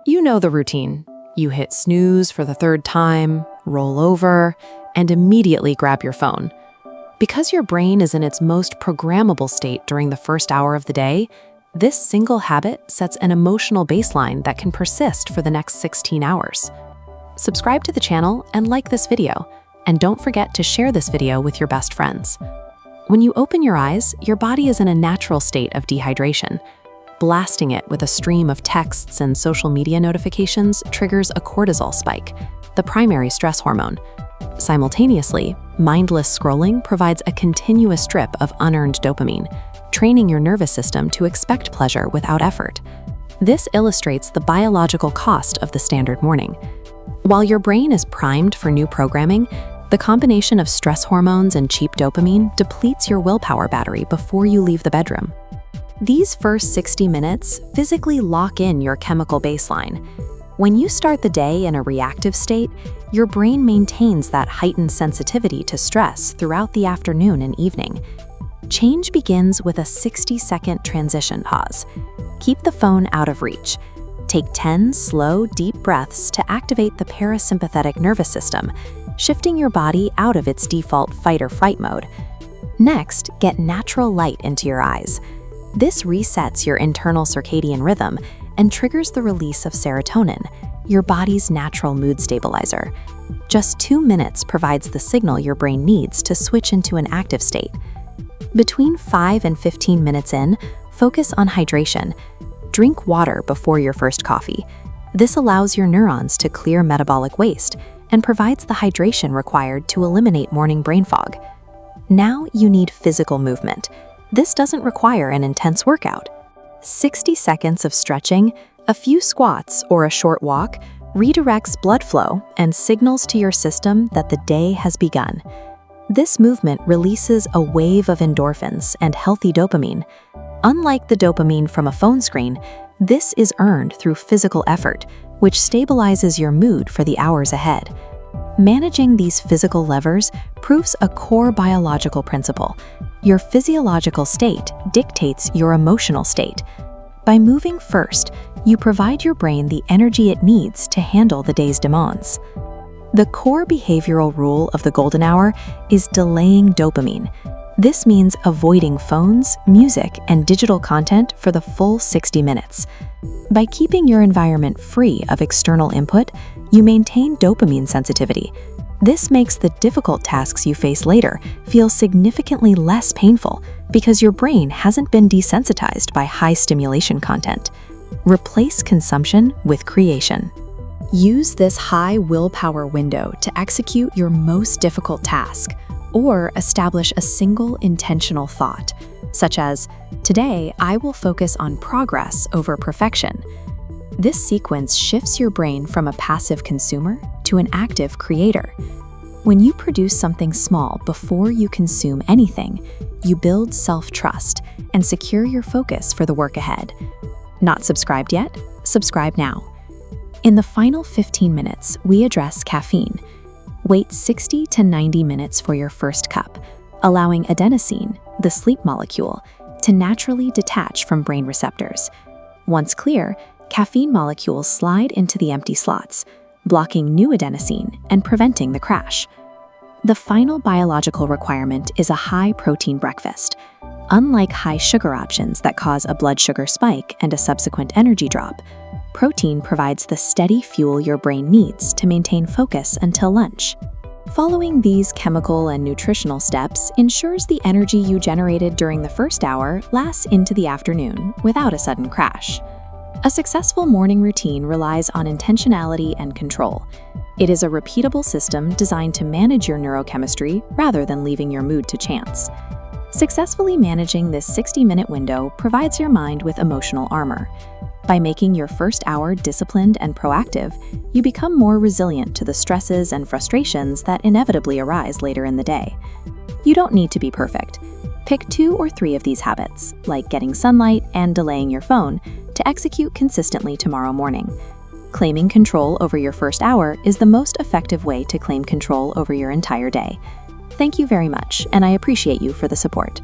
You know the routine. You hit snooze for the third time, roll over, and immediately grab your phone. Because your brain is in its most programmable state during the first hour of the day, this single habit sets an emotional baseline that can persist for the next 16 hours. Subscribe to the channel and like this video, and don't forget to share this video with your best friends. When you open your eyes, your body is in a natural state of dehydration. Blasting it with a stream of texts and social media notifications triggers a cortisol spike, the primary stress hormone. Simultaneously, mindless scrolling provides a continuous drip of unearned dopamine, training your nervous system to expect pleasure without effort. This illustrates the biological cost of the standard morning. While your brain is primed for new programming, the combination of stress hormones and cheap dopamine depletes your willpower battery before you leave the bedroom. These first 60 minutes physically lock in your chemical baseline. When you start the day in a reactive state, your brain maintains that heightened sensitivity to stress throughout the afternoon and evening. Change begins with a 60-second transition pause. Keep the phone out of reach. Take 10 slow, deep breaths to activate the parasympathetic nervous system, shifting your body out of its default fight-or-flight mode. Next, get natural light into your eyes. This resets your internal circadian rhythm and triggers the release of serotonin, your body's natural mood stabilizer. Just 2 minutes provides the signal your brain needs to switch into an active state. Between 5 and 15 minutes in, focus on hydration. Drink water before your first coffee. This allows your neurons to clear metabolic waste and provides the hydration required to eliminate morning brain fog. Now you need physical movement. This doesn't require an intense workout. 60 seconds of stretching, a few squats, or a short walk redirects blood flow and signals to your system that the day has begun. This movement releases a wave of endorphins and healthy dopamine. Unlike the dopamine from a phone screen, this is earned through physical effort, which stabilizes your mood for the hours ahead. Managing these physical levers proves a core biological principle. Your physiological state dictates your emotional state. By moving first, you provide your brain the energy it needs to handle the day's demands. The core behavioral rule of the golden hour is delaying dopamine. This means avoiding phones, music, and digital content for the full 60 minutes. By keeping your environment free of external input, you maintain dopamine sensitivity. This makes the difficult tasks you face later feel significantly less painful because your brain hasn't been desensitized by high stimulation content. Replace consumption with creation. Use this high willpower window to execute your most difficult task, or establish a single intentional thought, such as, "Today, I will focus on progress over perfection." This sequence shifts your brain from a passive consumer to an active creator. When you produce something small before you consume anything, you build self-trust and secure your focus for the work ahead. Not subscribed yet? Subscribe now. In the final 15 minutes, we address caffeine. Wait 60 to 90 minutes for your first cup, allowing adenosine, the sleep molecule, to naturally detach from brain receptors. Once clear, caffeine molecules slide into the empty slots, blocking new adenosine and preventing the crash. The final biological requirement is a high-protein breakfast. Unlike high-sugar options that cause a blood sugar spike and a subsequent energy drop, protein provides the steady fuel your brain needs to maintain focus until lunch. Following these chemical and nutritional steps ensures the energy you generated during the first hour lasts into the afternoon without a sudden crash. A successful morning routine relies on intentionality and control. It is a repeatable system designed to manage your neurochemistry rather than leaving your mood to chance. Successfully managing this 60-minute window provides your mind with emotional armor. By making your first hour disciplined and proactive, you become more resilient to the stresses and frustrations that inevitably arise later in the day. You don't need to be perfect. Pick 2 or 3 of these habits, like getting sunlight and delaying your phone, to execute consistently tomorrow morning. Claiming control over your first hour is the most effective way to claim control over your entire day. Thank you very much, and I appreciate you for the support.